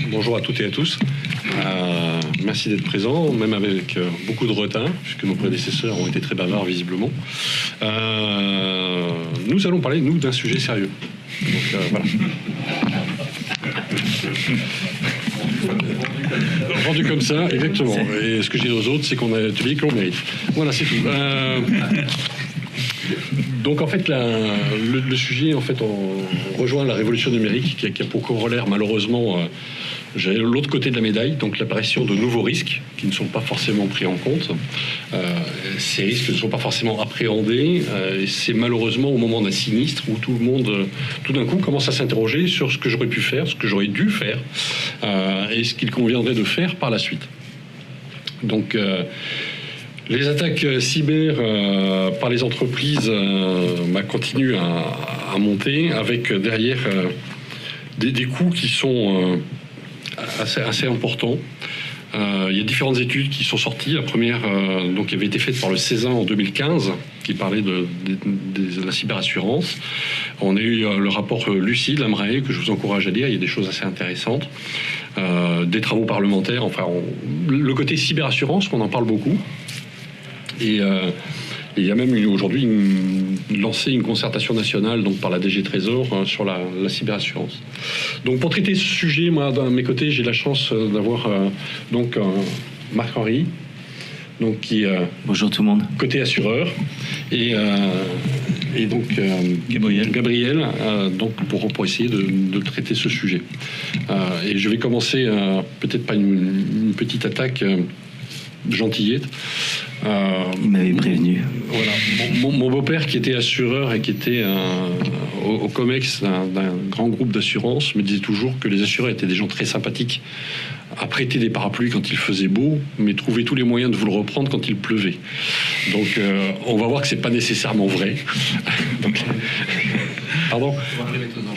Bonjour à toutes et à tous. Merci d'être présents, même avec beaucoup de retard, puisque nos prédécesseurs ont été très bavards visiblement. Nous allons parler, nous, d'un sujet sérieux. Donc voilà. Rendu comme ça, exactement. Et ce que je dis aux autres, c'est qu'on a publié que l'on mérite. Voilà, c'est tout. Donc en fait, le sujet, en fait, on rejoint la révolution numérique qui a pour corollaire malheureusement l'autre côté de la médaille, donc l'apparition de nouveaux risques qui ne sont pas forcément pris en compte. Ces risques ne sont pas forcément appréhendés. Et c'est malheureusement au moment d'un sinistre où tout le monde, tout d'un coup, commence à s'interroger sur ce que j'aurais pu faire, ce que j'aurais dû faire, et ce qu'il conviendrait de faire par la suite. Donc les attaques cyber par les entreprises continuent à monter, avec derrière des coûts qui sont assez importants. Il y a différentes études qui sont sorties. La première, qui avait été faite par le CESA en 2015, qui parlait de la cyberassurance. On a eu le rapport Lucide, Lamrae, que je vous encourage à lire. Il y a des choses assez intéressantes. Des travaux parlementaires. Enfin, le côté cyberassurance, on en parle beaucoup. Et il y a même aujourd'hui lancé une concertation nationale donc par la DG Trésor sur la cyberassurance. Donc pour traiter ce sujet, moi, à mes côtés, j'ai la chance d'avoir Marc-Henri, donc qui bonjour tout le monde, côté assureur, et donc Gabriel, donc pour essayer de traiter ce sujet. Et je vais commencer peut-être par une petite attaque gentillette. Il m'avait prévenu. Voilà. Mon beau-père, qui était assureur et qui était au COMEX d'un grand groupe d'assurance, me disait toujours que les assureurs étaient des gens très sympathiques à prêter des parapluies quand il faisait beau, mais trouver tous les moyens de vous le reprendre quand il pleuvait. Donc on va voir que c'est pas nécessairement vrai. Donc, pardon ?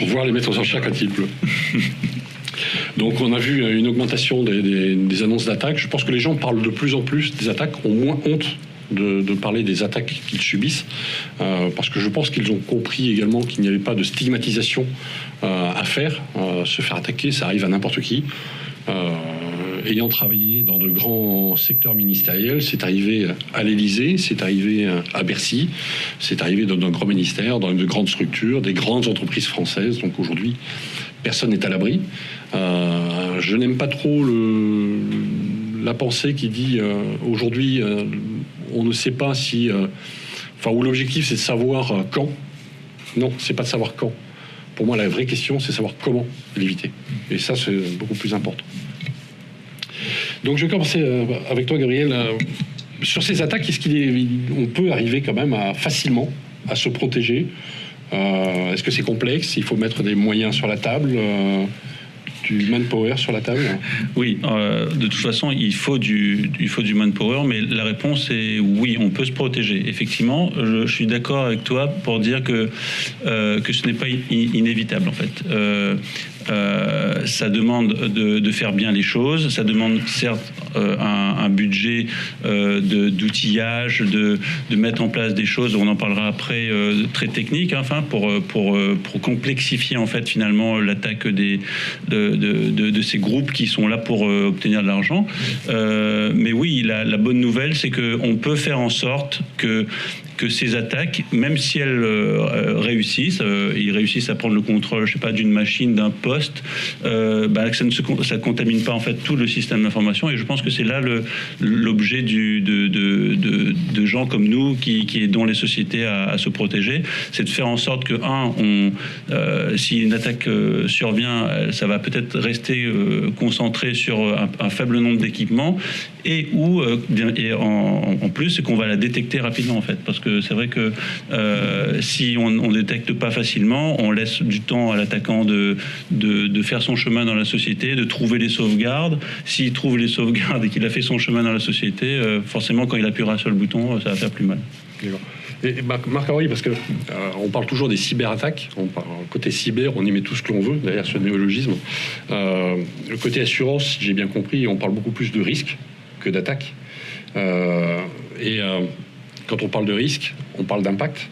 Voir les mettre aux enchères quand il pleut. Donc on a vu une augmentation des annonces d'attaques. Je pense que les gens parlent de plus en plus des attaques, ont moins honte de parler des attaques qu'ils subissent, parce que je pense qu'ils ont compris également qu'il n'y avait pas de stigmatisation à faire. Se faire attaquer, ça arrive à n'importe qui. Ayant travaillé dans de grands secteurs ministériels, c'est arrivé à l'Élysée, c'est arrivé à Bercy, c'est arrivé dans un grand ministère, dans de grandes structures, des grandes entreprises françaises. Donc aujourd'hui, personne n'est à l'abri. Je n'aime pas trop la pensée qui dit aujourd'hui on ne sait pas si... où l'objectif c'est de savoir quand. Non, c'est pas de savoir quand. Pour moi, la vraie question, c'est de savoir comment l'éviter. Et ça, c'est beaucoup plus important. Donc je vais commencer avec toi, Gabriel. Sur ces attaques, on peut arriver quand même facilement à se protéger? Est-ce que c'est complexe? Il faut mettre des moyens sur la table, du manpower sur la table? Oui, de toute façon, il faut du manpower, mais la réponse est oui, on peut se protéger. Effectivement, je suis d'accord avec toi pour dire que ce n'est pas inévitable, en fait. Ça demande de faire bien les choses, ça demande certes un budget d'outillage, de mettre en place des choses, on en parlera après, très techniques, pour complexifier en fait finalement l'attaque de ces groupes qui sont là pour obtenir de l'argent. Mais oui, la bonne nouvelle, c'est qu'on peut faire en sorte que ces attaques, même si elles réussissent, ils réussissent à prendre le contrôle, je sais pas, d'une machine, d'un poste, que ça contamine pas en fait tout le système d'information. Et je pense que c'est là l'objet de gens comme nous qui aidons les sociétés à se protéger, c'est de faire en sorte que si une attaque survient, ça va peut-être rester concentré sur un faible nombre d'équipements, et en plus, c'est qu'on va la détecter rapidement en fait, parce que c'est vrai que si on détecte pas facilement, on laisse du temps à l'attaquant de faire son chemin dans la société, de trouver les sauvegardes. S'il trouve les sauvegardes et qu'il a fait son chemin dans la société, forcément quand il appuiera sur le bouton, ça va faire plus mal. Et Marc-Henri, parce que on parle toujours des cyberattaques. Côté cyber, on y met tout ce que l'on veut, derrière ce néologisme. Le côté assurance, si j'ai bien compris, on parle beaucoup plus de risques que d'attaques. Quand on parle de risque, on parle d'impact.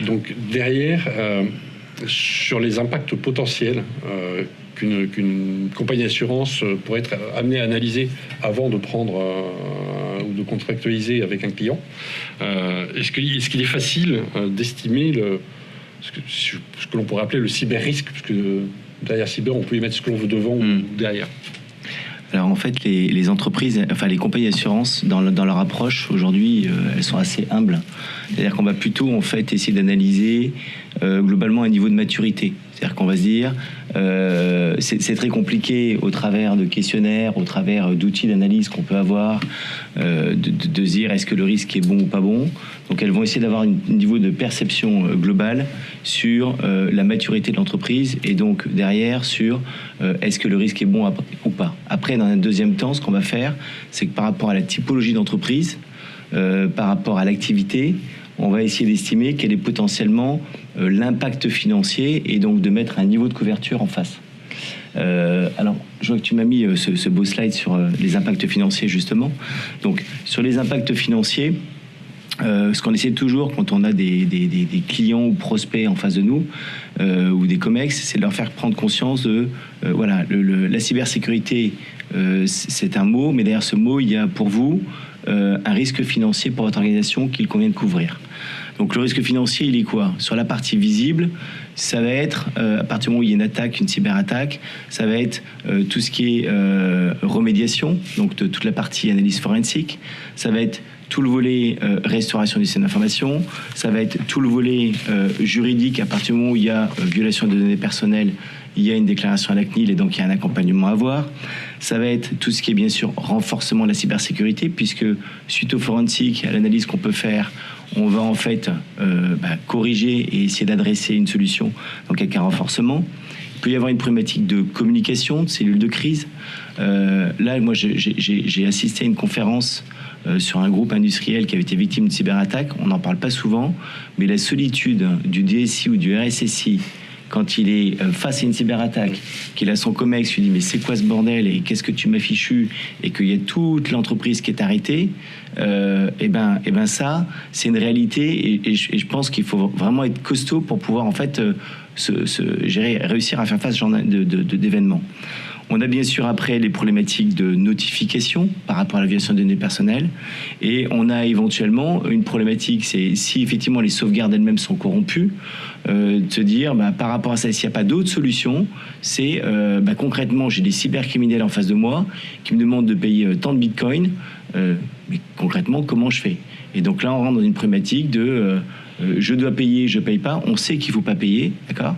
Donc derrière, sur les impacts potentiels qu'une compagnie d'assurance pourrait être amenée à analyser avant de prendre ou de contractualiser avec un client. Est-ce qu'il est facile d'estimer ce que l'on pourrait appeler le cyber-risque, parce que derrière cyber, on peut y mettre ce que l'on veut devant ou derrière. Alors en fait, les entreprises, enfin les compagnies d'assurance, dans leur approche aujourd'hui, elles sont assez humbles. C'est-à-dire qu'on va plutôt en fait essayer d'analyser globalement un niveau de maturité. C'est-à-dire qu'on va se dire, c'est très compliqué au travers de questionnaires, au travers d'outils d'analyse qu'on peut avoir, de se dire est-ce que le risque est bon ou pas bon. Donc elles vont essayer d'avoir un niveau de perception globale sur la maturité de l'entreprise et donc derrière sur est-ce que le risque est bon ou pas. Après, dans un deuxième temps, ce qu'on va faire, c'est que par rapport à la typologie d'entreprise, par rapport à l'activité, on va essayer d'estimer quel est potentiellement l'impact financier et donc de mettre un niveau de couverture en face. Alors, je vois que tu m'as mis ce beau slide sur les impacts financiers, justement. Donc, sur les impacts financiers, ce qu'on essaie toujours quand on a des clients ou prospects en face de nous, ou des COMEX, c'est de leur faire prendre conscience de, voilà, la cybersécurité, c'est un mot, mais derrière ce mot, il y a pour vous un risque financier pour votre organisation qu'il convient de couvrir. Donc le risque financier, il est quoi? Sur la partie visible, ça va être, à partir du moment où il y a une attaque, une cyberattaque, ça va être tout ce qui est remédiation, donc de toute la partie analyse forensique, ça va être tout le volet restauration du système d'information, ça va être tout le volet juridique, à partir du moment où il y a violation de données personnelles, il y a une déclaration à la CNIL et donc il y a un accompagnement à avoir. Ça va être tout ce qui est bien sûr renforcement de la cybersécurité, puisque suite au forensique, à l'analyse qu'on peut faire, on va en fait corriger et essayer d'adresser une solution, donc avec un renforcement. Il peut y avoir une problématique de communication, de cellules de crise. Là, moi, j'ai assisté à une conférence sur un groupe industriel qui avait été victime de cyberattaque. On n'en parle pas souvent, mais la solitude du DSI ou du RSSI quand il est face à une cyberattaque, qu'il a son COMEX, lui dit mais c'est quoi ce bordel et qu'est-ce que tu m'as fichu, et qu'il y a toute l'entreprise qui est arrêtée, et ben ça c'est une réalité et je pense qu'il faut vraiment être costaud pour pouvoir en fait réussir à faire face à ce genre d'événements. On a bien sûr après les problématiques de notification par rapport à la violation de données personnelles, et on a éventuellement une problématique, c'est si effectivement les sauvegardes elles-mêmes sont corrompues, de se dire par rapport à ça, s'il n'y a pas d'autre solution, c'est concrètement j'ai des cybercriminels en face de moi qui me demandent de payer tant de bitcoin, mais concrètement comment je fais? Et donc là on rentre dans une problématique de je dois payer, je paye pas. On sait qu'il faut pas payer, d'accord.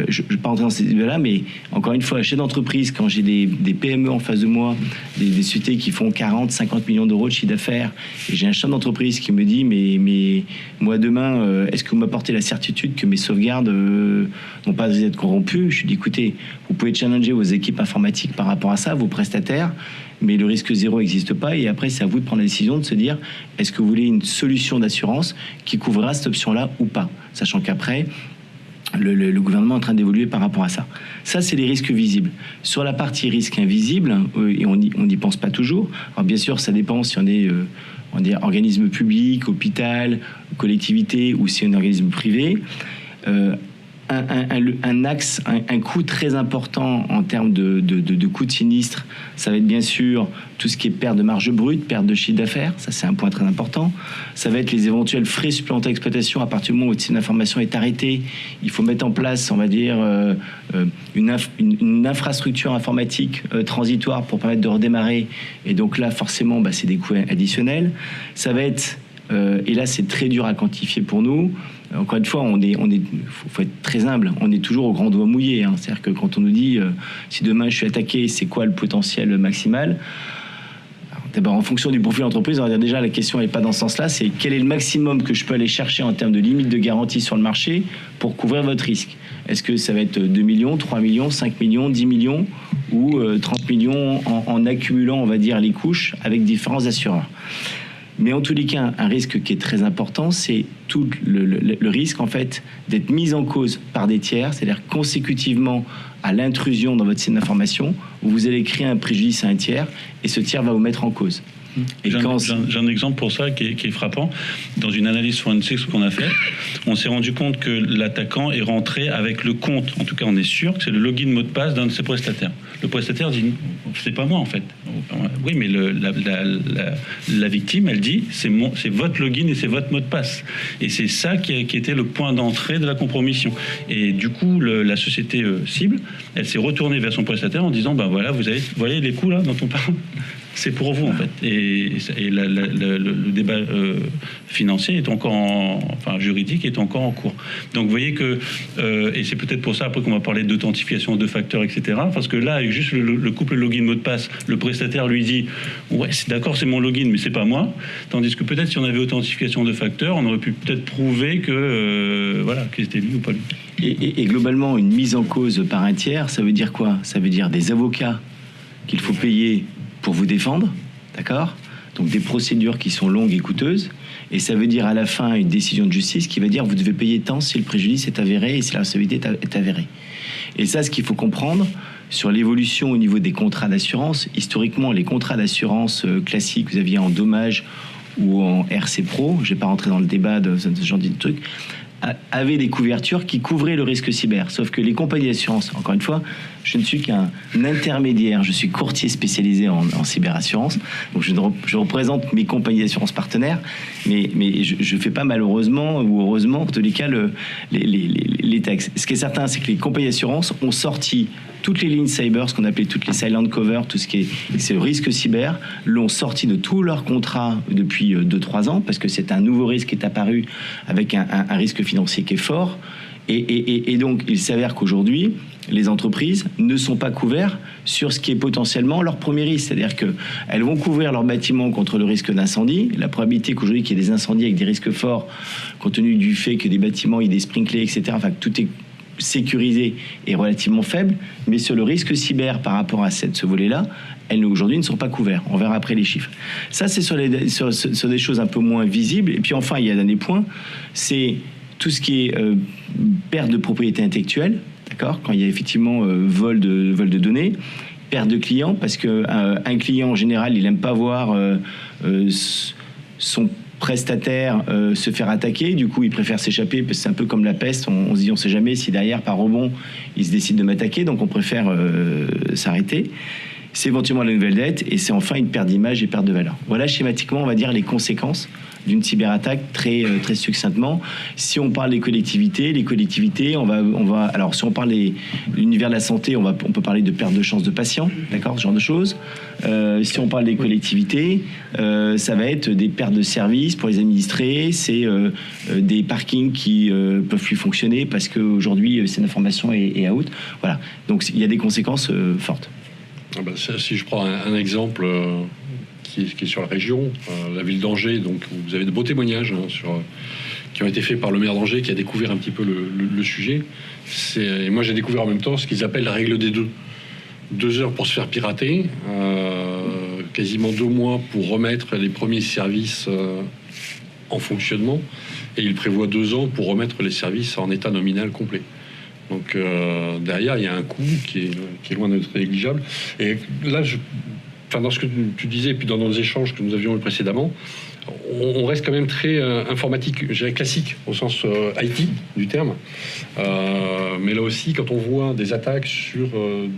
Je ne vais pas rentrer dans ces débats-là, mais encore une fois, chef d'entreprise, quand j'ai des PME en face de moi, des sociétés qui font 40, 50 millions d'euros de chiffre d'affaires, et j'ai un chef d'entreprise qui me dit mais moi demain, est-ce que vous m'apportez la certitude que mes sauvegardes n'ont pas été corrompues? Je lui dis écoutez, vous pouvez challenger vos équipes informatiques par rapport à ça, vos prestataires, mais le risque zéro n'existe pas, et après c'est à vous de prendre la décision de se dire est-ce que vous voulez une solution d'assurance qui couvrira cette option-là ou pas, sachant qu'après le gouvernement est en train d'évoluer par rapport à ça. Ça c'est les risques visibles. Sur la partie risque invisible, et on n'y pense pas toujours, alors bien sûr ça dépend si on est organisme public, hôpital, collectivité, ou si c'est un organisme privé. Un coût très important en termes de coût de sinistre, ça va être bien sûr tout ce qui est perte de marge brute, perte de chiffre d'affaires, ça c'est un point très important. Ça va être les éventuels frais supplémentaires d'exploitation à partir du moment où le système d'information est arrêté. Il faut mettre en place, on va dire, une infrastructure informatique transitoire pour permettre de redémarrer. Et donc là, forcément, c'est des coûts additionnels. Ça va être, et là c'est très dur à quantifier pour nous. Encore une fois, faut être très humble. On est toujours au grand doigt mouillé. Hein. C'est-à-dire que quand on nous dit si demain je suis attaqué, c'est quoi le potentiel maximal? Alors, d'abord, en fonction du profil d'entreprise, on va dire déjà la question n'est pas dans ce sens-là. C'est quel est le maximum que je peux aller chercher en termes de limite de garantie sur le marché pour couvrir votre risque? Est-ce que ça va être 2 millions, 3 millions, 5 millions, 10 millions ou 30 millions en accumulant, on va dire, les couches avec différents assureurs? Mais en tous les cas, un risque qui est très important, c'est tout le risque en fait d'être mis en cause par des tiers, c'est-à-dire consécutivement à l'intrusion dans votre système d'information, où vous allez créer un préjudice à un tiers et ce tiers va vous mettre en cause. Et J'ai un exemple pour ça qui est frappant. Dans une analyse forensique qu'on a faite, on s'est rendu compte que l'attaquant est rentré avec le compte, en tout cas on est sûr que c'est le login mot de passe d'un de ses prestataires. Le prestataire dit c'est pas moi en fait. Oui, mais la victime elle dit c'est votre login et c'est votre mot de passe. Et c'est ça qui était le point d'entrée de la compromission. Et du coup la société cible, elle s'est retournée vers son prestataire en disant ben voilà, vous voyez les coups là dont on parle. C'est pour vous en fait. Et le débat financier est encore, juridique est encore en cours. Donc vous voyez que, et c'est peut-être pour ça après qu'on va parler d'authentification, de facteurs, etc. Parce que là, avec juste le couple login mot de passe, le prestataire lui dit ouais, c'est d'accord, c'est mon login, mais c'est pas moi. Tandis que peut-être si on avait authentification de facteurs, on aurait pu peut-être prouver que que c'était lui ou pas lui. Et globalement, une mise en cause par un tiers, ça veut dire quoi? Ça veut dire des avocats qu'il faut payer pour vous défendre, d'accord? Donc des procédures qui sont longues et coûteuses, et ça veut dire à la fin une décision de justice qui va dire vous devez payer tant si le préjudice est avéré et si la responsabilité est avérée. Et ça, ce qu'il faut comprendre sur l'évolution au niveau des contrats d'assurance, historiquement, les contrats d'assurance classiques, vous aviez en dommages ou en RC Pro, je ne vais pas rentrer dans le débat de ce genre de trucs, avaient des couvertures qui couvraient le risque cyber. Sauf que les compagnies d'assurance, encore une fois, je ne suis qu'un intermédiaire, je suis courtier spécialisé en cyberassurance, donc je représente mes compagnies d'assurance partenaires, mais je ne fais pas malheureusement ou heureusement, en tous les cas, les textes. Ce qui est certain, c'est que les compagnies d'assurance ont sorti toutes les lignes cyber, ce qu'on appelait toutes les silent cover, tout ce qui c'est le risque cyber, l'ont sorti de tous leurs contrats depuis 2-3 ans, parce que c'est un nouveau risque qui est apparu avec un risque financier qui est fort. Et donc, il s'avère qu'aujourd'hui, les entreprises ne sont pas couvertes sur ce qui est potentiellement leur premier risque. C'est-à-dire qu'elles vont couvrir leur bâtiment contre le risque d'incendie. La probabilité qu'aujourd'hui, qu'il y ait des incendies avec des risques forts, compte tenu du fait que des bâtiments, il y ait des sprinklers, etc., enfin, que tout est sécurisé est relativement faible, mais sur le risque cyber par rapport à ce volet-là, elles aujourd'hui ne sont pas couvertes. On verra après les chiffres. Ça, c'est sur des choses un peu moins visibles. Et puis enfin, il y a un dernier point, c'est tout ce qui est perte de propriété intellectuelle, d'accord, quand il y a effectivement vol de données, perte de clients, parce qu'un client en général, il n'aime pas voir son prestataire se faire attaquer, du coup il préfère s'échapper parce que c'est un peu comme la peste, on se dit on sait jamais si derrière par rebond il se décide de m'attaquer, donc on préfère s'arrêter. C'est éventuellement la nouvelle dette et c'est enfin une perte d'image et perte de valeur. Voilà schématiquement on va dire les conséquences d'une cyberattaque très succinctement. Si on parle des collectivités, on va alors si on parle de l'univers de la santé, on peut parler de perte de chance de patients, d'accord, ce genre de choses. Si on parle des collectivités, ça va être des pertes de services pour les administrés, c'est des parkings qui peuvent plus fonctionner parce qu'aujourd'hui cette information est out. Voilà, donc il y a des conséquences fortes. Si je prends un exemple qui est sur la région, la ville d'Angers, donc vous avez de beaux témoignages qui ont été faits par le maire d'Angers qui a découvert un petit peu le sujet. Et moi j'ai découvert en même temps ce qu'ils appellent la règle des 2. 2 heures pour se faire pirater, quasiment 2 mois pour remettre les premiers services en fonctionnement, et il prévoit 2 ans pour remettre les services en état nominal complet. Donc derrière, il y a un coût qui est loin d'être négligeable. Et là, dans ce que tu disais, puis dans nos échanges que nous avions eu précédemment, on reste quand même très informatique, je dirais classique, au sens IT du terme. Mais là aussi, quand on voit des attaques sur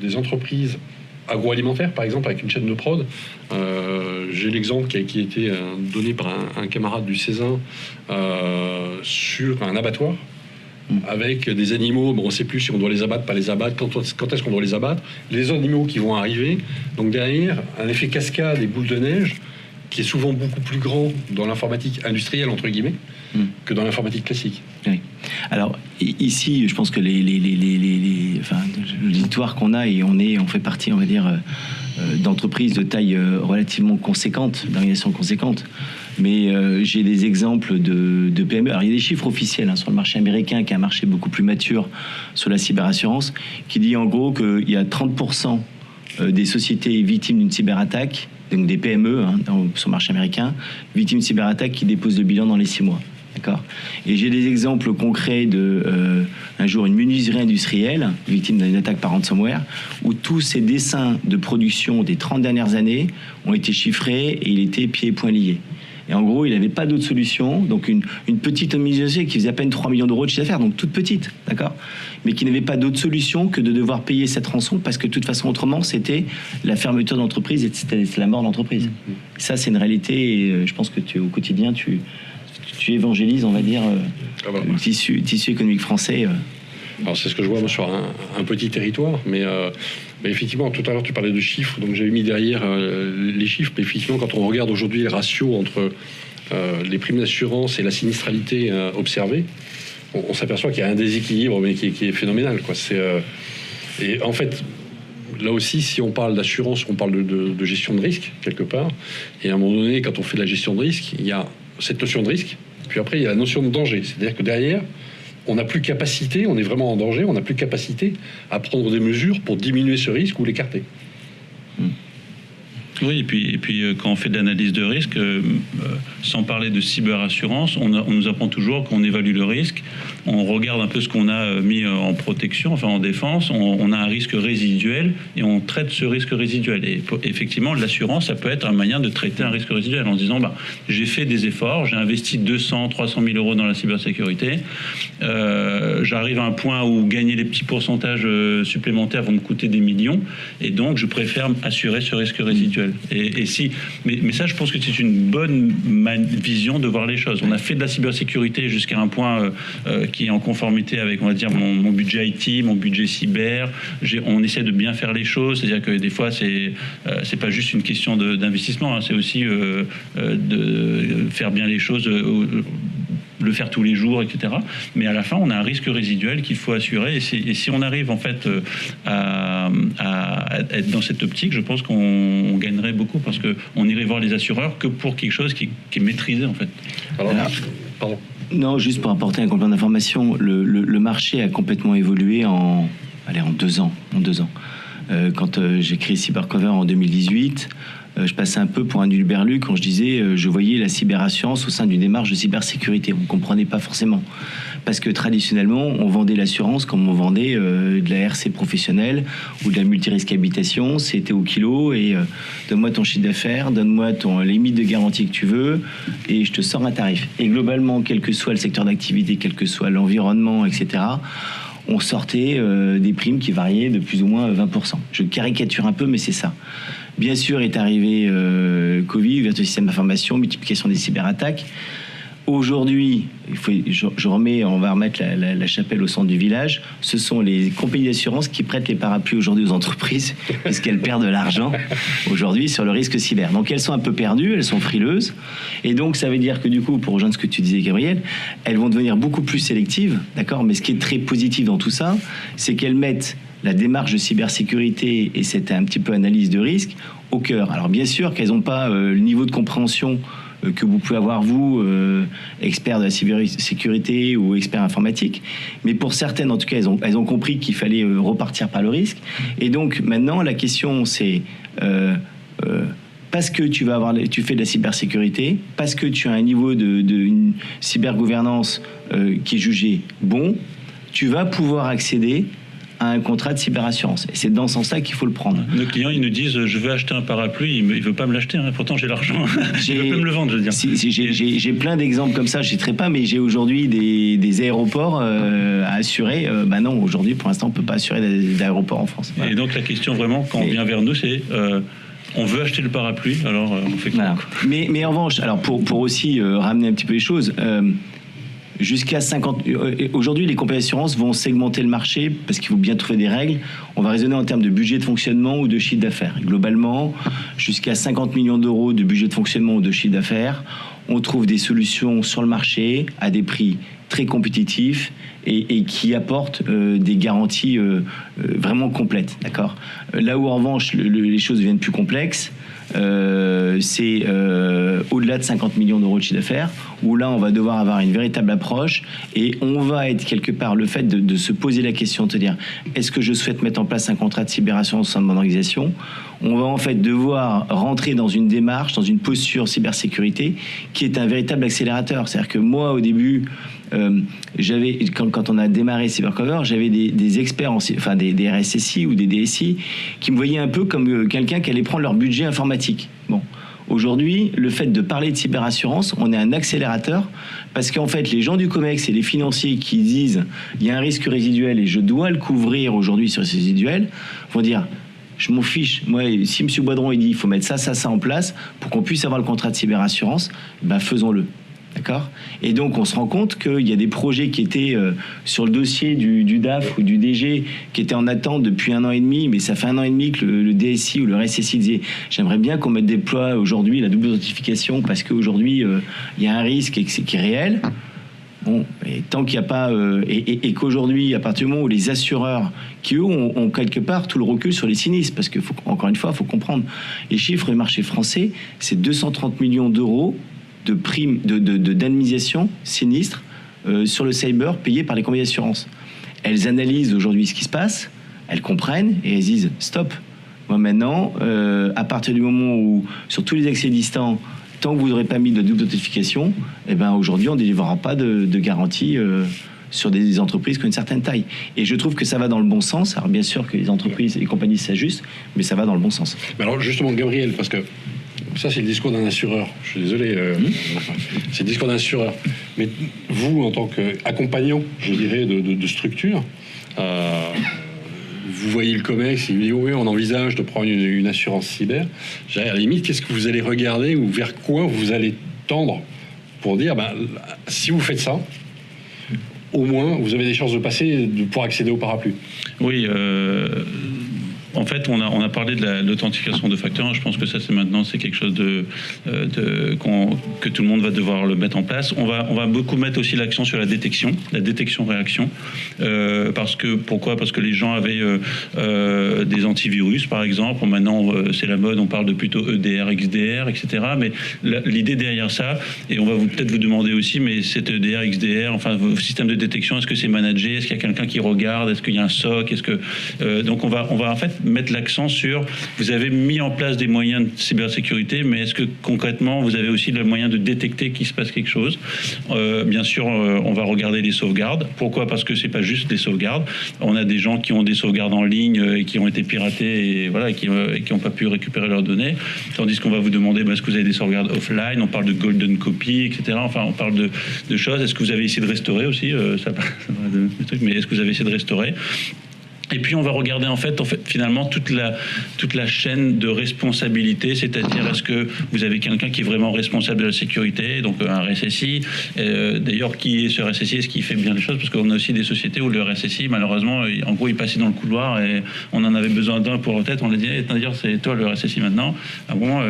des entreprises agroalimentaires, par exemple, avec une chaîne de prod, j'ai l'exemple qui a été donné par un camarade du Cézanne sur un abattoir, avec des animaux, on ne sait plus si on doit les abattre, pas les abattre, quand est-ce qu'on doit les abattre, les animaux qui vont arriver. Donc derrière, un effet cascade et boule de neige qui est souvent beaucoup plus grand dans l'informatique industrielle, entre guillemets, que dans l'informatique classique. Oui. Alors ici, je pense que l'auditoire qu'on a, et on fait partie, on va dire, d'entreprises de taille relativement conséquente, d'organisations conséquentes. Mais j'ai des exemples de PME. Alors il y a des chiffres officiels sur le marché américain, qui est un marché beaucoup plus mature sur la cyberassurance, qui dit en gros qu'il y a 30% des sociétés victimes d'une cyberattaque, donc des PME sur le marché américain, victimes de cyberattaque qui déposent le bilan dans les 6 mois. D'accord. Et j'ai des exemples concrets un jour, une menuiserie industrielle, victime d'une attaque par ransomware, où tous ces dessins de production des 30 dernières années ont été chiffrés et il était pieds et poings liés. Et en gros, il n'avait pas d'autre solution. Donc, une petite menuiserie qui faisait à peine 3 millions d'euros de chiffre d'affaires, donc toute petite, d'accord, mais qui n'avait pas d'autre solution que de devoir payer cette rançon parce que de toute façon, autrement, c'était la fermeture d'entreprise et c'était la mort de l'entreprise. Ça, c'est une réalité et je pense que au quotidien, tu évangélises, on va dire, le tissu économique français. Alors, c'est ce que je vois moi, sur un petit territoire, mais effectivement, tout à l'heure, tu parlais de chiffres, donc j'avais mis derrière les chiffres, mais effectivement, quand on regarde aujourd'hui les ratios entre les primes d'assurance et la sinistralité observée, on s'aperçoit qu'il y a un déséquilibre, mais qui est phénoménal, quoi. Et en fait, là aussi, si on parle d'assurance, on parle de gestion de risque, quelque part, et à un moment donné, quand on fait de la gestion de risque, il y a cette notion de risque, puis après, il y a la notion de danger, c'est-à-dire que derrière, on n'a plus capacité, on est vraiment en danger, on n'a plus capacité à prendre des mesures pour diminuer ce risque ou l'écarter. Oui, et puis quand on fait de l'analyse de risque, sans parler de cyberassurance, on nous apprend toujours qu'on évalue le risque, on regarde un peu ce qu'on a mis en protection, enfin en défense, on a un risque résiduel et on traite ce risque résiduel. Et effectivement, l'assurance, ça peut être un moyen de traiter un risque résiduel en se disant, j'ai fait des efforts, j'ai investi 200, 300 000 euros dans la cybersécurité, j'arrive à un point où gagner les petits pourcentages supplémentaires vont me coûter des millions, et donc je préfère assurer ce risque résiduel. Mais ça, je pense que c'est une bonne vision de voir les choses. On a fait de la cybersécurité jusqu'à un point qui est en conformité avec, on va dire, mon budget IT, mon budget cyber. On essaie de bien faire les choses, c'est-à-dire que des fois, c'est pas juste une question d'investissement, hein, c'est aussi de faire bien les choses. Le faire tous les jours, etc. Mais à la fin, on a un risque résiduel qu'il faut assurer. Et si on arrive en fait à être dans cette optique, je pense qu'on gagnerait beaucoup parce qu'on irait voir les assureurs que pour quelque chose qui est maîtrisé en fait. Alors, pardon. Non, juste pour apporter un complément d'information, le marché a complètement évolué en 2 ans. Quand j'ai créé Cybercover en 2018, je passais un peu pour un hurluberlu quand je disais je voyais la cyberassurance au sein d'une démarche de cybersécurité. On ne comprenait pas forcément. Parce que traditionnellement, on vendait l'assurance comme on vendait de la RC professionnelle ou de la multirisque habitation. C'était au kilo et donne-moi ton chiffre d'affaires, donne-moi ton limite de garantie que tu veux et je te sors un tarif. Et globalement, quel que soit le secteur d'activité, quel que soit l'environnement, etc., on sortait des primes qui variaient de plus ou moins 20%. Je caricature un peu, mais c'est ça. Bien sûr, est arrivé Covid, ouverture du système d'information, multiplication des cyberattaques. Aujourd'hui, on va remettre la chapelle au centre du village. Ce sont les compagnies d'assurance qui prêtent les parapluies aujourd'hui aux entreprises puisqu'elles perdent de l'argent aujourd'hui sur le risque cyber. Donc elles sont un peu perdues, elles sont frileuses. Et donc ça veut dire que du coup, pour rejoindre ce que tu disais, Gabriel, elles vont devenir beaucoup plus sélectives, d'accord ? Mais ce qui est très positif dans tout ça, c'est qu'elles mettent la démarche de cybersécurité et cette un petit peu analyse de risque au cœur. Alors bien sûr qu'elles n'ont pas le niveau de compréhension que vous pouvez avoir, vous, expert de la cybersécurité ou expert informatique. Mais pour certaines, en tout cas, elles ont compris qu'il fallait repartir par le risque. Et donc, maintenant, la question, c'est parce que tu fais de la cybersécurité, parce que tu as un niveau de cybergouvernance qui est jugé bon, tu vas pouvoir accéder à un contrat de cyberassurance. Et c'est dans ce sens-là qu'il faut le prendre. Nos clients, ils nous disent je veux acheter un parapluie, il ne veut pas me l'acheter, hein. Pourtant j'ai l'argent. Il veut pas me le vendre, je veux dire. J'ai plein d'exemples comme ça, je ne citerai pas, mais j'ai aujourd'hui des aéroports à assurer. Non, aujourd'hui, pour l'instant, on ne peut pas assurer d'aéroports en France. Voilà. Et donc la question vraiment, quand on vient vers nous, c'est on veut acheter le parapluie, alors on fait quoi ? Voilà. Mais en revanche, alors pour aussi ramener un petit peu les choses, jusqu'à 50... Aujourd'hui, les compagnies d'assurance vont segmenter le marché parce qu'il faut bien trouver des règles. On va raisonner en termes de budget de fonctionnement ou de chiffre d'affaires. Globalement, jusqu'à 50 millions d'euros de budget de fonctionnement ou de chiffre d'affaires, on trouve des solutions sur le marché à des prix très compétitifs et qui apportent des garanties vraiment complètes. D'accord ? Là où, en revanche, les choses deviennent plus complexes, c'est au-delà de 50 millions d'euros de chiffre d'affaires, où là on va devoir avoir une véritable approche et on va être quelque part le fait de se poser la question, de se dire est-ce que je souhaite mettre en place un contrat de cyberassurance au sein de mon organisation, on va en fait devoir rentrer dans une démarche, dans une posture cybersécurité qui est un véritable accélérateur. C'est-à-dire que moi, au début, quand on a démarré Cybercover, j'avais des experts, des RSSI ou des DSI qui me voyaient un peu comme quelqu'un qui allait prendre leur budget informatique. Bon. Aujourd'hui, le fait de parler de cyberassurance, on est un accélérateur parce qu'en fait, les gens du COMEX et les financiers qui disent il y a un risque résiduel et je dois le couvrir aujourd'hui sur ces résiduels vont dire je m'en fiche. Moi, si M. Boidron il dit il faut mettre ça en place pour qu'on puisse avoir le contrat de cyberassurance, ben faisons-le. D'accord ? Et donc, on se rend compte qu'il y a des projets qui étaient sur le dossier du DAF ou du DG qui étaient en attente depuis 1 an et demi, mais ça fait 1 an et demi que le DSI ou le RSSI disait « J'aimerais bien qu'on mette déploie aujourd'hui la double authentification parce qu'aujourd'hui, il y a un risque qui est réel. » Bon, et tant qu'il n'y a pas... et qu'aujourd'hui, à partir du moment où les assureurs, qui eux ont quelque part tout le recul sur les sinistres, parce que, encore une fois, il faut comprendre, les chiffres du marché français, c'est 230 millions d'euros de primes d'indemnisation sinistre sur le cyber payé par les compagnies d'assurance. Elles analysent aujourd'hui ce qui se passe, elles comprennent et elles disent stop. Moi maintenant, à partir du moment où sur tous les accès distants, tant que vous n'aurez pas mis de double authentification, eh ben aujourd'hui on ne délivrera pas de garantie sur des entreprises qui ont une certaine taille. Et je trouve que ça va dans le bon sens. Alors bien sûr que les entreprises et les compagnies s'ajustent, mais ça va dans le bon sens. Mais alors justement, Gabriel, parce que ça, c'est le discours d'un assureur. Je suis désolé. C'est le discours d'un assureur. Mais vous, en tant qu'accompagnant, je dirais, de structure, vous voyez le COMEX, il dit oui, on envisage de prendre une assurance cyber. À la limite, qu'est-ce que vous allez regarder ou vers quoi vous allez tendre pour dire, si vous faites ça, au moins, vous avez des chances de passer, de pouvoir accéder au parapluie. Oui, en fait, on a parlé de l'authentification de facteurs. Je pense que ça, c'est quelque chose que tout le monde va devoir le mettre en place. On va beaucoup mettre aussi l'accent sur la détection-réaction. Pourquoi ? Parce que les gens avaient des antivirus, par exemple. Maintenant, c'est la mode, on parle de plutôt EDR, XDR, etc. Mais l'idée derrière ça, et on va peut-être vous demander aussi, mais cet EDR, XDR, enfin, vos systèmes de détection, est-ce que c'est managé ? Est-ce qu'il y a quelqu'un qui regarde ? Est-ce qu'il y a un SOC ? Donc, on va en fait mettre l'accent sur, vous avez mis en place des moyens de cybersécurité, mais est-ce que concrètement vous avez aussi le moyen de détecter qu'il se passe quelque chose ? Bien sûr, on va regarder les sauvegardes. Pourquoi ? Parce que c'est pas juste les sauvegardes. On a des gens qui ont des sauvegardes en ligne et qui ont été piratés et voilà, qui n'ont pas pu récupérer leurs données. Tandis qu'on va vous demander, est-ce que vous avez des sauvegardes offline ? On parle de golden copy, etc. Enfin, on parle de choses. Est-ce que vous avez essayé de restaurer aussi ? Mais est-ce que vous avez essayé de restaurer ? Et puis on va regarder en fait finalement toute la chaîne de responsabilité, c'est-à-dire est-ce que vous avez quelqu'un qui est vraiment responsable de la sécurité, donc un RSSI. D'ailleurs, qui est ce RSSI, est-ce qu'il fait bien les choses ? Parce qu'on a aussi des sociétés où le RSSI, malheureusement, en gros, il passait dans le couloir et on en avait besoin d'un pour tête. On a dit, d'ailleurs, c'est toi le RSSI maintenant. Ah bon,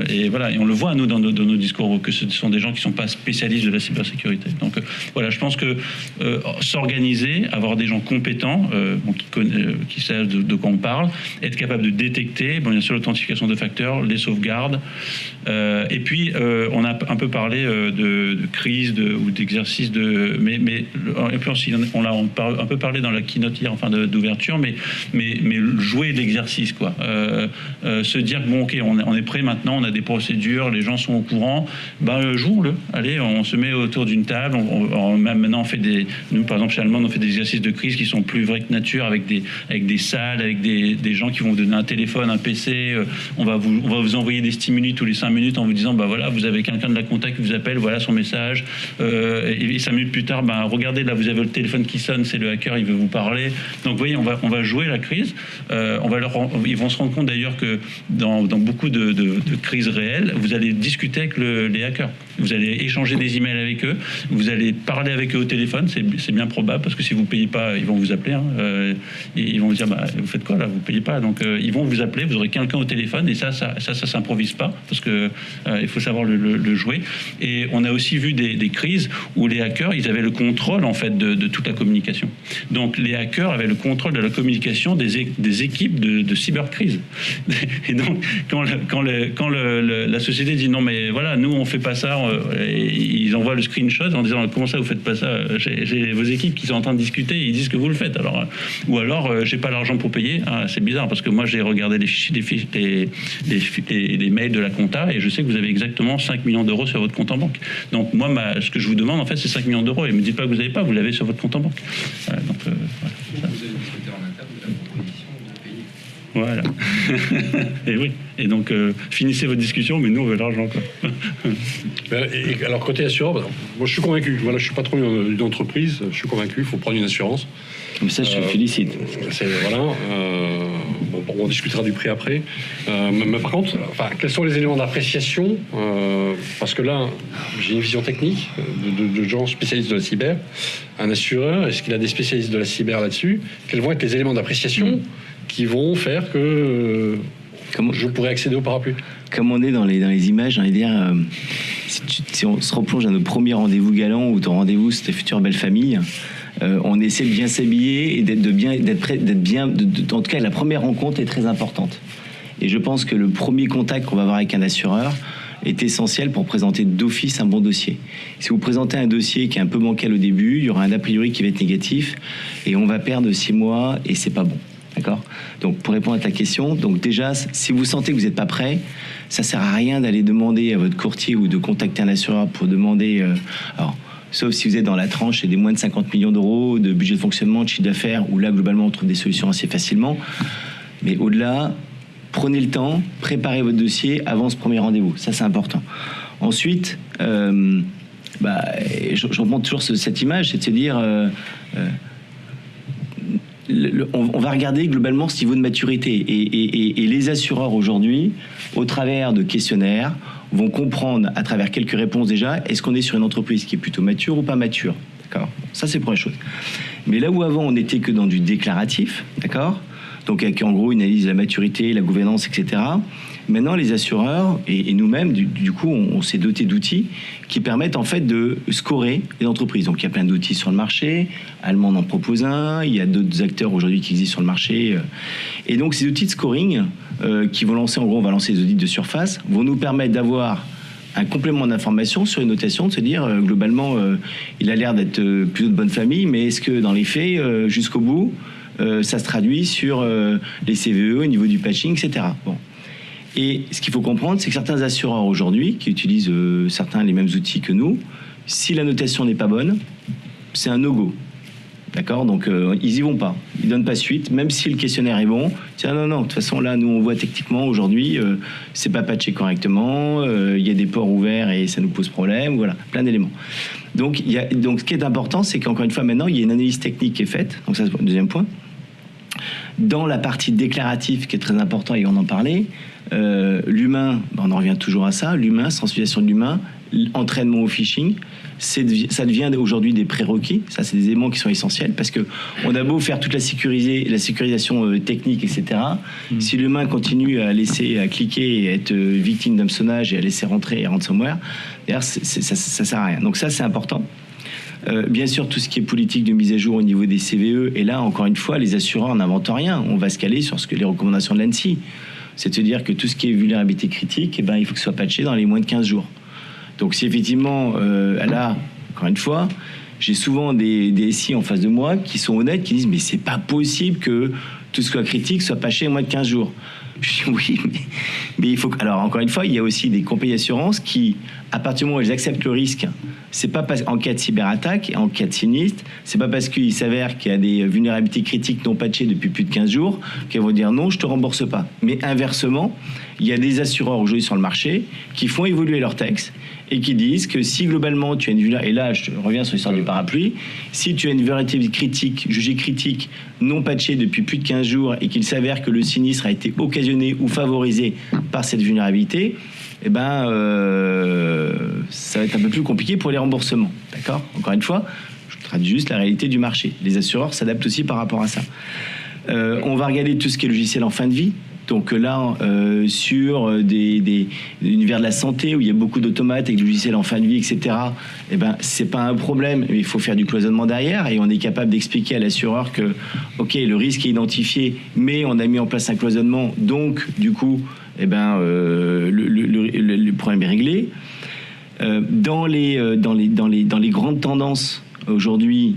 et voilà, et on le voit nous dans nos discours que ce sont des gens qui sont pas spécialistes de la cybersécurité. Donc voilà, je pense que s'organiser, avoir des gens compétents, qui savent de quoi on parle, être capable de détecter, bien sûr l'authentification de facteurs, les sauvegardes, et puis on a un peu parlé de crise ou d'exercice mais et puis aussi, on l'a un peu parlé dans la keynote hier, enfin d'ouverture, mais jouer l'exercice, quoi. Se dire bon, ok, on est prêt maintenant, on a des procédures, les gens sont au courant, jouons-le. Allez, on se met autour d'une table, maintenant nous par exemple chez Allemand, on fait des exercices de crise qui sont plus vrais que nature, avec des salles, avec des gens qui vont vous donner un téléphone, un PC. On va vous envoyer des stimuli tous les 5 minutes en vous disant voilà, vous avez quelqu'un de la compta qui vous appelle, voilà son message. Et 5 minutes plus tard, regardez, là vous avez le téléphone qui sonne, c'est le hacker, il veut vous parler. Donc vous voyez, on va jouer la crise. Ils vont se rendre compte d'ailleurs que dans beaucoup de crises réelles, vous allez discuter avec les hackers. Vous allez échanger des emails avec eux, vous allez parler avec eux au téléphone, c'est bien probable, parce que si vous payez pas, ils vont vous appeler. Et ils vont vous dire vous faites quoi là, vous payez pas, donc ils vont vous appeler, vous aurez quelqu'un au téléphone, et ça s'improvise pas, parce que il faut savoir le jouer. Et on a aussi vu des crises où les hackers, ils avaient le contrôle en fait de toute la communication. Donc les hackers avaient le contrôle de la communication des équipes de cybercrise. Et donc quand la société dit non mais voilà, nous on fait pas ça, et ils envoient le screenshot en disant comment ça vous faites pas ça, j'ai vos équipes qui sont en train de discuter et ils disent que vous le faites, ou alors alors j'ai pas l'argent pour payer. Ah, c'est bizarre parce que moi j'ai regardé les mails de la compta et je sais que vous avez exactement 5 millions d'euros sur votre compte en banque. Donc moi, ce que je vous demande en fait, c'est 5 millions d'euros. Et ne me dites pas que vous n'avez pas, vous l'avez sur votre compte en banque. Voilà, donc, voilà. Vous allez discuter en interne de la proposition de payer. Voilà. Et oui. Et donc, finissez votre discussion, mais nous, on veut l'argent, quoi. Et alors, côté assureur, moi, je suis convaincu. Voilà, je suis patron d'une entreprise. Je suis convaincu. Il faut prendre une assurance. Comme ça, je te félicite. Voilà. On discutera du prix après. Mais par contre, quels sont les éléments d'appréciation parce que là, j'ai une vision technique de gens spécialistes de la cyber. Un assureur, est-ce qu'il a des spécialistes de la cyber là-dessus? Quels vont être les éléments d'appréciation qui vont faire que je pourrais accéder au parapluie? Comme on est dans les images, j'ai envie de dire, si on se replonge à nos premiers rendez-vous galants ou ton rendez-vous, c'était future belle famille. On essaie de bien s'habiller et en tout cas, la première rencontre est très importante. Et je pense que le premier contact qu'on va avoir avec un assureur est essentiel pour présenter d'office un bon dossier. Si vous présentez un dossier qui est un peu bancal au début, il y aura un a priori qui va être négatif et on va perdre 6 mois et c'est pas bon. D'accord ? Donc, pour répondre à ta question, donc déjà, si vous sentez que vous n'êtes pas prêt, ça sert à rien d'aller demander à votre courtier ou de contacter un assureur pour demander. Sauf si vous êtes dans la tranche et des moins de 50 millions d'euros de budget de fonctionnement, de chiffre d'affaires, où là, globalement, on trouve des solutions assez facilement. Mais au-delà, prenez le temps, préparez votre dossier avant ce premier rendez-vous. Ça, c'est important. Ensuite, je reprends toujours cette image, c'est de se dire... on va regarder globalement ce niveau de maturité et les assureurs aujourd'hui, au travers de questionnaires, vont comprendre à travers quelques réponses déjà, est-ce qu'on est sur une entreprise qui est plutôt mature ou pas mature, d'accord ? Ça, c'est la première chose. Mais là où avant on n'était que dans du déclaratif, d'accord ? Donc avec en gros une analyse de la maturité, la gouvernance, etc. Maintenant, les assureurs et nous-mêmes, du coup, on s'est doté d'outils qui permettent en fait de scorer les entreprises. Donc il y a plein d'outils sur le marché. Allemand en propose un. Il y a d'autres acteurs aujourd'hui qui existent sur le marché. Et donc ces outils de scoring qui vont lancer, en gros, on va lancer des audits de surface, vont nous permettre d'avoir un complément d'information sur une notation, de se dire globalement, il a l'air d'être plutôt de bonne famille, mais est-ce que dans les faits, jusqu'au bout, ça se traduit sur les CVE au niveau du patching, etc. Bon. Et ce qu'il faut comprendre, c'est que certains assureurs aujourd'hui, qui utilisent certains les mêmes outils que nous, si la notation n'est pas bonne, c'est un no-go. D'accord ? Donc, ils y vont pas. Ils donnent pas suite, même si le questionnaire est bon. Tiens, non, de toute façon, là, nous, on voit techniquement, aujourd'hui, c'est pas patché correctement, il y a des ports ouverts et ça nous pose problème, voilà, plein d'éléments. Donc, ce qui est important, c'est qu'encore une fois, maintenant, il y a une analyse technique qui est faite. Donc, ça, c'est le deuxième point. Dans la partie déclarative, qui est très important, et on en parlait, l'humain, on en revient toujours à ça, l'humain, sensibilisation de l'humain, entraînement au phishing, ça devient aujourd'hui des prérequis. Ça, c'est des éléments qui sont essentiels parce que on a beau faire toute la sécurisation technique, etc. Si l'humain continue à cliquer et à être victime d'hameçonnage et à laisser rentrer et ransomware, d'ailleurs, ça sert à rien. Donc ça, c'est important. Bien sûr, tout ce qui est politique de mise à jour au niveau des CVE, et là, encore une fois, les assureurs n'inventent rien. On va se caler sur les recommandations de l'ANSSI. C'est-à-dire que tout ce qui est vulnérabilité critique, il faut que ce soit patché dans les moins de 15 jours. Donc si effectivement, là, encore une fois, j'ai souvent des SI en face de moi qui sont honnêtes, qui disent « mais c'est pas possible que tout ce qui soit critique soit patché en moins de 15 jours ». Je dis oui, mais il faut que... Alors, encore une fois, il y a aussi des compagnies d'assurance qui, à partir du moment où elles acceptent le risque, c'est pas en cas de cyberattaque et en cas de sinistre, c'est pas parce qu'il s'avère qu'il y a des vulnérabilités critiques non patchées depuis plus de 15 jours qu'elles vont dire non, je te rembourse pas. Mais inversement, il y a des assureurs aujourd'hui sur le marché qui font évoluer leur texte et qui disent que si globalement tu as une vulnérabilité, et là je reviens sur l'histoire du parapluie, si tu as une vulnérabilité critique, jugée critique, non patchée depuis plus de 15 jours et qu'il s'avère que le sinistre a été occasionné ou favorisé par cette vulnérabilité, ça va être un peu plus compliqué pour les remboursements. D'accord ? Encore une fois, je traduis juste la réalité du marché. Les assureurs s'adaptent aussi par rapport à ça. On va regarder tout ce qui est logiciel en fin de vie. Donc là, sur des univers de la santé où il y a beaucoup d'automates avec des logiciels en fin de vie, etc., c'est pas un problème, mais il faut faire du cloisonnement derrière et on est capable d'expliquer à l'assureur que, ok, le risque est identifié, mais on a mis en place un cloisonnement, donc du coup, le problème est réglé. Dans les grandes tendances aujourd'hui,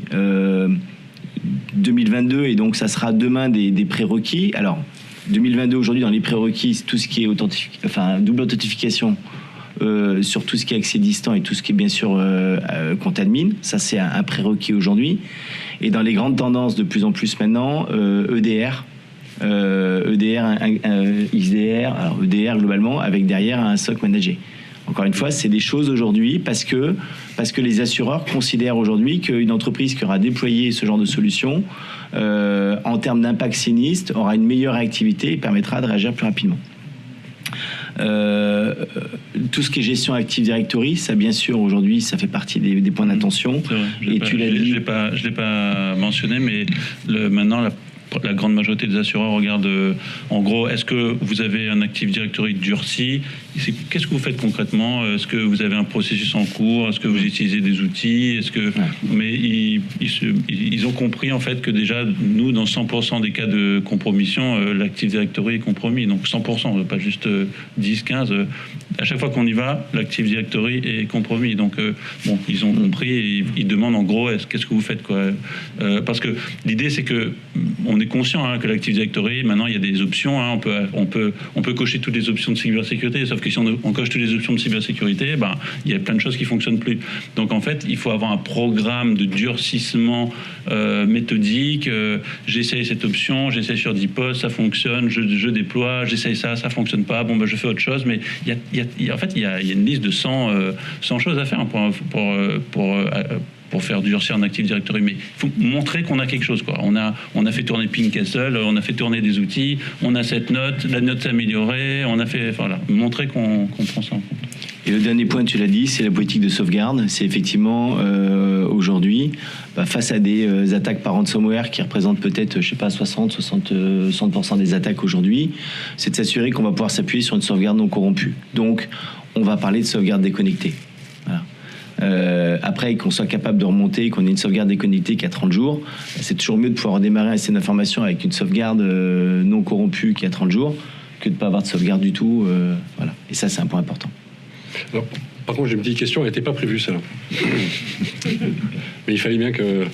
2022, et donc ça sera demain des prérequis. Alors, 2022, aujourd'hui, dans les prérequis, tout ce qui est double authentification sur tout ce qui est accès distant et tout ce qui est bien sûr compte admin, ça c'est un prérequis aujourd'hui. Et dans les grandes tendances de plus en plus maintenant, EDR, XDR, alors EDR globalement, avec derrière un SOC managé. Encore une fois, c'est des choses aujourd'hui parce que les assureurs considèrent aujourd'hui qu'une entreprise qui aura déployé ce genre de solution, en termes d'impact sinistre, aura une meilleure réactivité et permettra de réagir plus rapidement. Tout ce qui est gestion Active Directory, ça bien sûr aujourd'hui, ça fait partie des points d'attention. Et tu l'as dit. Je l'ai pas mentionné, mais maintenant la grande majorité des assureurs regardent, en gros, est-ce que vous avez un Active Directory durci? Qu'est-ce que vous faites concrètement? Est-ce que vous avez un processus en cours? Est-ce que vous utilisez des outils? Mais ils ont compris en fait que déjà, nous, dans 100% des cas de compromission, l'Active Directory est compromis. Donc 100%, pas juste 10, 15. À chaque fois qu'on y va, l'Active Directory est compromis. Donc ils ont compris et ils demandent en gros, qu'est-ce que vous faites, quoi. Parce que l'idée, c'est que on est conscient que l'Active Directory, maintenant, il y a des options. On peut cocher toutes les options de cybersécurité, sauf que si on coche toutes les options de cybersécurité, il y a plein de choses qui ne fonctionnent plus. Donc, en fait, il faut avoir un programme de durcissement méthodique. J'essaye cette option, j'essaye sur 10 postes, ça fonctionne, je déploie, j'essaye ça ne fonctionne pas, je fais autre chose. Mais il y a une liste de 100 choses à faire pour faire durcir un Active Directory, mais il faut montrer qu'on a quelque chose, quoi. On a fait tourner Ping-Castle, on a fait tourner des outils, on a cette note, la note s'est améliorée, on a fait, montrer qu'on prend ça en compte. Et le dernier point, tu l'as dit, c'est la politique de sauvegarde. C'est effectivement aujourd'hui, face à des attaques par ransomware qui représentent peut-être, 60% des attaques aujourd'hui, c'est de s'assurer qu'on va pouvoir s'appuyer sur une sauvegarde non corrompue. Donc, on va parler de sauvegarde déconnectée. Voilà. Après, qu'on soit capable de remonter, qu'on ait une sauvegarde déconnectée qui a 30 jours, c'est toujours mieux de pouvoir redémarrer un système d'information avec une sauvegarde non corrompue qui a 30 jours que de ne pas avoir de sauvegarde du tout. Voilà. Et ça, c'est un point important. Alors, par contre, j'ai une petite question, elle n'était pas prévue, celle-là. Mais il fallait bien que...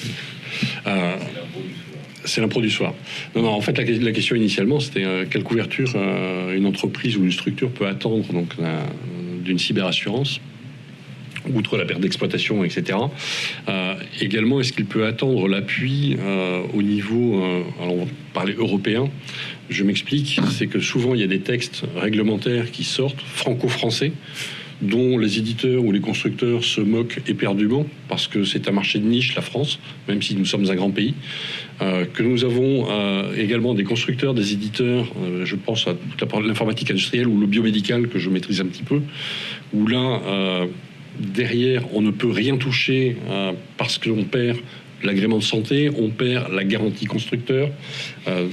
c'est l'impro du soir. Non, en fait, la question initialement, c'était quelle couverture une entreprise ou une structure peut attendre d'une cyberassurance, outre la perte d'exploitation, etc. Également, est-ce qu'il peut attendre l'appui au niveau, alors on va parler européen, je m'explique, c'est que souvent il y a des textes réglementaires qui sortent, franco-français, dont les éditeurs ou les constructeurs se moquent éperdument, parce que c'est un marché de niche, la France, même si nous sommes un grand pays, que nous avons également des constructeurs, des éditeurs, je pense à toute l'informatique industrielle ou le biomédical, que je maîtrise un petit peu, où là... derrière, on ne peut rien toucher parce qu'on perd l'agrément de santé, on perd la garantie constructeur.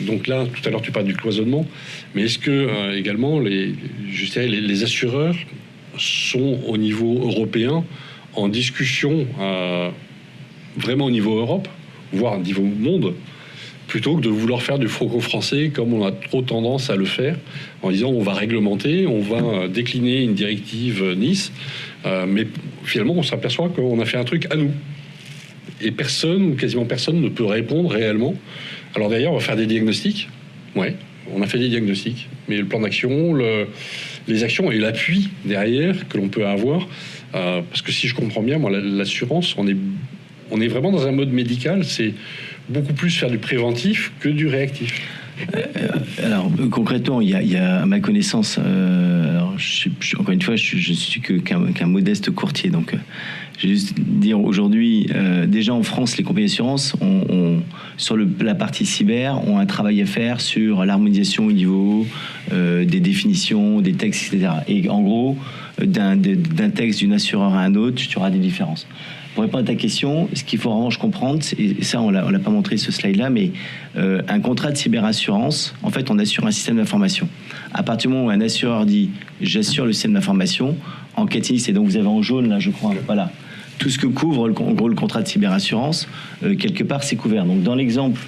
Donc là, tout à l'heure, tu parles du cloisonnement. Mais est-ce que également, les assureurs sont au niveau européen en discussion vraiment au niveau Europe, voire au niveau monde, plutôt que de vouloir faire du franco-français comme on a trop tendance à le faire, en disant on va réglementer, on va décliner une directive Nice, mais finalement on s'aperçoit qu'on a fait un truc à nous. Et personne, ou quasiment personne, ne peut répondre réellement. Alors d'ailleurs, on va faire des diagnostics. Ouais, on a fait des diagnostics, mais le plan d'action, les actions et l'appui derrière que l'on peut avoir, parce que si je comprends bien, moi, l'assurance, on est vraiment dans un mode médical, c'est beaucoup plus faire du préventif que du réactif. Alors concrètement, il y a à ma connaissance, alors, encore une fois, je suis qu'un modeste courtier, donc je vais juste dire aujourd'hui, déjà en France, les compagnies d'assurance sur la partie cyber ont un travail à faire sur l'harmonisation au niveau des définitions, des textes, etc. Et en gros, d'un texte d'une assureur à un autre, tu auras des différences. Pour répondre à ta question, ce qu'il faut en revanche comprendre, et ça on l'a pas montré ce slide-là, mais un contrat de cyberassurance, en fait on assure un système d'information. À partir du moment où un assureur dit « j'assure le système d'information », en cas de sinistre, et donc vous avez en jaune là je crois, voilà, tout ce que couvre en gros le contrat de cyberassurance, quelque part c'est couvert. Donc dans l'exemple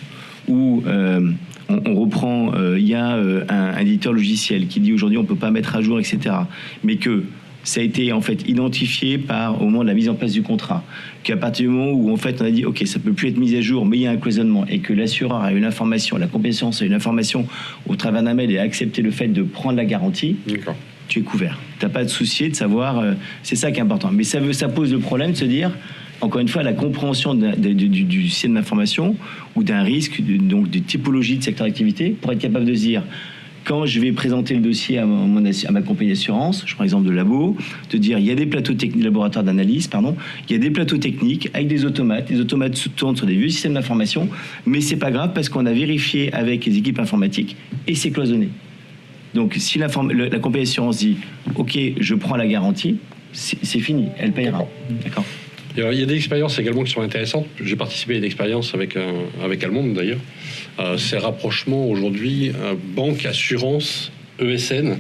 où on reprend, il y a un éditeur logiciel qui dit aujourd'hui on ne peut pas mettre à jour, etc., mais que ça a été en fait identifié au moment de la mise en place du contrat. Qu'à partir du moment où en fait on a dit ok, ça peut plus être mis à jour, mais il y a un cloisonnement et que l'assureur a une information, la compagnie d'assurance a une information au travers d'un mail et a accepté le fait de prendre la garantie. D'accord. Tu es couvert. Tu n'as pas de souci de savoir. C'est ça qui est important. Mais ça pose le problème de se dire, encore une fois, la compréhension du système d'information ou d'un risque, donc de typologie de secteur d'activité, pour être capable de se dire, quand je vais présenter le dossier à ma compagnie d'assurance, je prends l'exemple de Labo, de dire il y a des plateaux techniques, laboratoires d'analyse, il y a des plateaux techniques avec des automates. Les automates se tournent sur des vieux systèmes d'information, mais c'est pas grave parce qu'on a vérifié avec les équipes informatiques et c'est cloisonné. Donc si la compagnie d'assurance dit ok, je prends la garantie, c'est fini, elle payera. D'accord. Il y a des expériences également qui sont intéressantes. J'ai participé à une expérience avec Allemande d'ailleurs. C'est le rapprochement aujourd'hui banque, assurance, ESN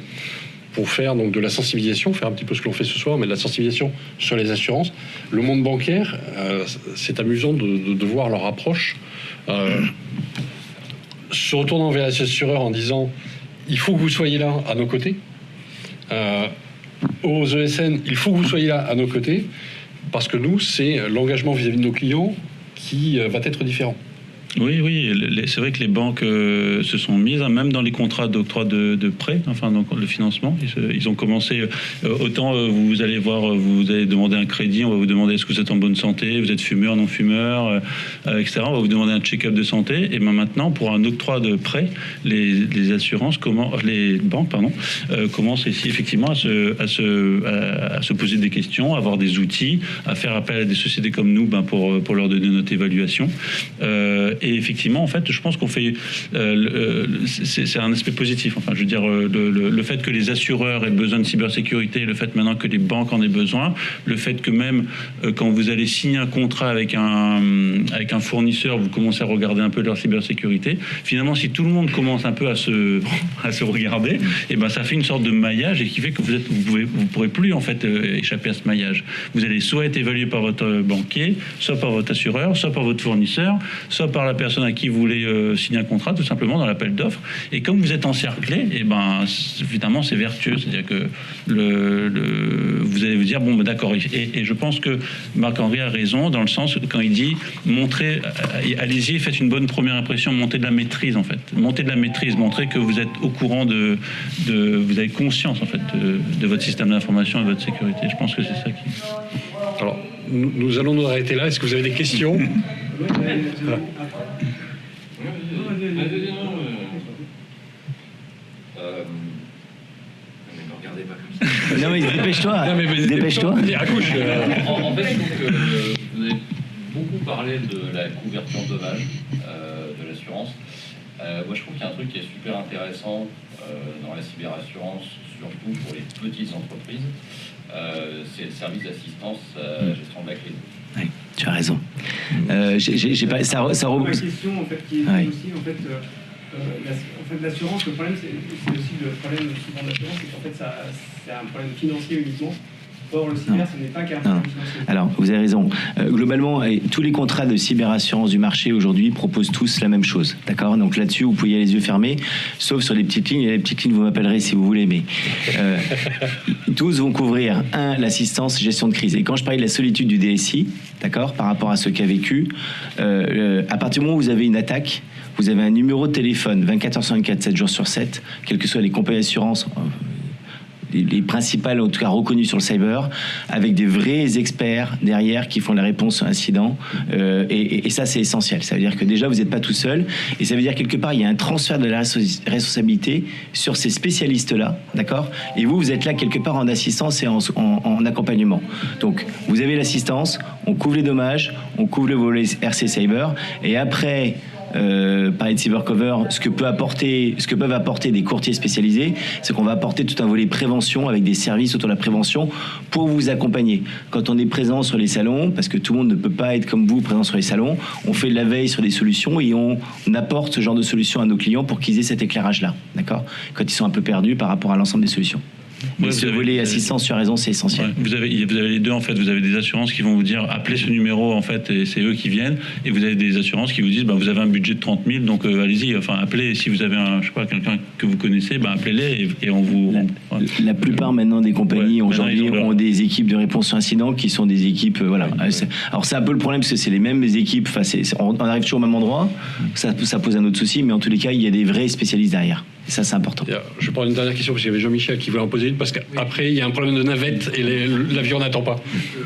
pour faire donc de la sensibilisation, faire un petit peu ce que l'on fait ce soir, mais de la sensibilisation sur les assurances. Le monde bancaire, c'est amusant de voir leur approche. Se retournant vers les assureurs en disant il faut que vous soyez là à nos côtés. Aux ESN, il faut que vous soyez là à nos côtés. Parce que nous, c'est l'engagement vis-à-vis de nos clients qui va être différent. Oui, c'est vrai que les banques se sont mises, même dans les contrats d'octroi de prêts, enfin donc le financement, ils ont commencé, autant vous allez voir, vous allez demander un crédit, on va vous demander est-ce que vous êtes en bonne santé, vous êtes fumeur, non fumeur, etc. On va vous demander un check-up de santé, et ben maintenant, pour un octroi de prêt, les assurances, les banques, commencent ici effectivement à se poser des questions, à avoir des outils, à faire appel à des sociétés comme nous pour leur donner notre évaluation. Et effectivement, en fait, je pense qu'on fait... c'est un aspect positif. Enfin, je veux dire, le fait que les assureurs aient besoin de cybersécurité, le fait maintenant que les banques en aient besoin, le fait que même quand vous allez signer un contrat avec un fournisseur, vous commencez à regarder un peu leur cybersécurité. Finalement, si tout le monde commence un peu à se regarder, et ben ça fait une sorte de maillage et qui fait que vous pourrez plus en fait échapper à ce maillage. Vous allez soit être évalué par votre banquier, soit par votre assureur, soit par votre fournisseur, soit par la personne à qui vous voulez signer un contrat, tout simplement dans l'appel d'offres. Et comme vous êtes encerclé, et ben évidemment c'est vertueux, c'est-à-dire que vous allez vous dire bon ben d'accord. Et je pense que Marc-Henri a raison dans le sens quand il dit montrez, allez-y, faites une bonne première impression, montez de la maîtrise en fait, montez de la maîtrise, montrez que vous êtes au courant vous avez conscience en fait de votre système d'information et de votre sécurité. Je pense que c'est ça qui. Alors nous allons nous arrêter là. Est-ce que vous avez des questions? Ne regardez pas comme ça. Non mais dépêche-toi. Dépêche-toi. Accouche. En fait, je trouve que vous avez beaucoup parlé de la couverture dommage de l'assurance. Moi, je trouve qu'il y a un truc qui est super intéressant dans la cyberassurance, surtout pour les petites entreprises. C'est le service d'assistance gestion de la crise. Oui, tu as raison. J'ai pas ça la question en fait qui est aussi en fait l'assurance, le problème c'est aussi le problème souvent de l'assurance, c'est qu'en fait c'est un problème financier uniquement. Or le cyber, ce n'est pas qu'un problème financier. Alors vous avez raison. Globalement, tous les contrats de cyberassurance du marché aujourd'hui proposent tous la même chose, d'accord? Donc là-dessus, vous pouvez y aller les yeux fermés, sauf sur les petites lignes. Et les petites lignes, vous m'appellerez si vous voulez, mais tous vont couvrir l'assistance gestion de crise. Et quand je parlais de la solitude du DSI, d'accord, par rapport à ce qu'a vécu, à partir du moment où vous avez une attaque, vous avez un numéro de téléphone 24 heures sur 24, 7 jours sur 7, quelles que soient les compagnies d'assurance, les principales, en tout cas reconnues sur le cyber, avec des vrais experts derrière qui font la réponse à incident. Et ça, c'est essentiel. Ça veut dire que déjà, vous n'êtes pas tout seul. Et ça veut dire quelque part, il y a un transfert de la responsabilité sur ces spécialistes-là, d'accord? Et vous êtes là quelque part en assistance et en accompagnement. Donc, vous avez l'assistance, on couvre les dommages, on couvre le volet RC Cyber. Et après... parler de cybercover, ce que peuvent apporter des courtiers spécialisés, c'est qu'on va apporter tout un volet prévention avec des services autour de la prévention pour vous accompagner. Quand on est présent sur les salons, parce que tout le monde ne peut pas être comme vous présent sur les salons, on fait de la veille sur des solutions et on apporte ce genre de solutions à nos clients pour qu'ils aient cet éclairage-là, d'accord? Quand ils sont un peu perdus par rapport à l'ensemble des solutions. Mais Ouais, ce vous avez- volet assistance sur raison, c'est essentiel. Ouais, vous avez les deux en fait. Vous avez des assurances qui vont vous dire appelez ce numéro en fait et c'est eux qui viennent. Et vous avez des assurances qui vous disent vous avez un budget de 30 000 donc allez-y. Enfin appelez si vous avez quelqu'un que vous connaissez, appelez-les et on vous. La plupart maintenant des compagnies Ouais, aujourd'hui maintenant, ils ont ont des équipes de réponse sur incident qui sont des équipes Alors c'est un peu le problème parce que c'est les mêmes équipes. Enfin, on arrive toujours au même endroit. Ça pose un autre souci, mais en tous les cas il y a des vrais spécialistes derrière. Et ça c'est important. Je prends une dernière question parce qu'il y avait Jean-Michel qui voulait en poser une parce qu'après il y a un problème de navette et l'avion n'attend pas. On peut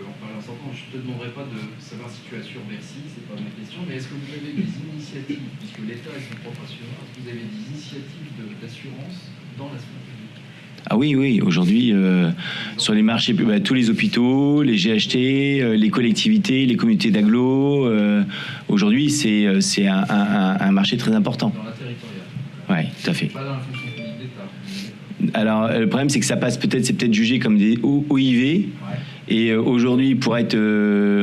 en parler ensemble. Je ne te demanderai pas de savoir si tu assures Bercy, c'est pas ma question, mais est-ce que vous avez des initiatives, puisque l'État est son propre assureur, est-ce que vous avez des initiatives d'assurance dans la sphère publique? Ah oui, aujourd'hui, sur les marchés, tous les hôpitaux, les GHT, les collectivités, les communautés d'agglo, aujourd'hui, c'est un marché très important. Dans la territoriale. Oui, tout à fait. Pas dans la fonction publique d'État. Alors, le problème, c'est que ça passe c'est peut-être jugé comme des OIV. Ouais. Et aujourd'hui, pour être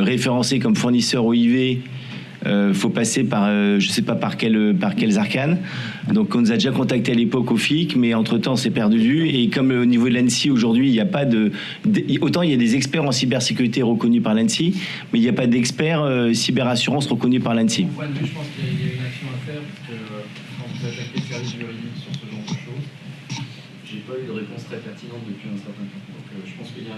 référencé comme fournisseur OIV, faut passer par, je sais pas par quels arcanes. Donc, on nous a déjà contacté à l'époque au FIC, mais entre-temps, c'est perdu de vue. Et comme au niveau de l'ANSSI, aujourd'hui, il n'y a pas autant il y a des experts en cybersécurité reconnus par l'ANSSI, mais il n'y a pas d'experts cyberassurance reconnus par l'ANSSI. De mon point de vue, je pense qu'il y a une action à faire, parce que quand vous attaquez le service juridique sur ce genre de choses, j'ai pas eu de réponse très pertinente depuis un certain temps. Donc, je pense qu'il y a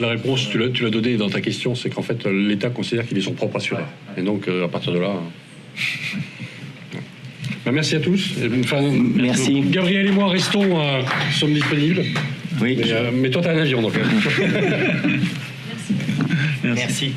La réponse, tu l'as donnée dans ta question, c'est qu'en fait l'État considère qu'il est son propre assureur. Et donc à partir de là. Merci à tous. Merci. Gabriel et moi restons, sommes disponibles. Oui. Mais toi, tu as un avion donc. Merci.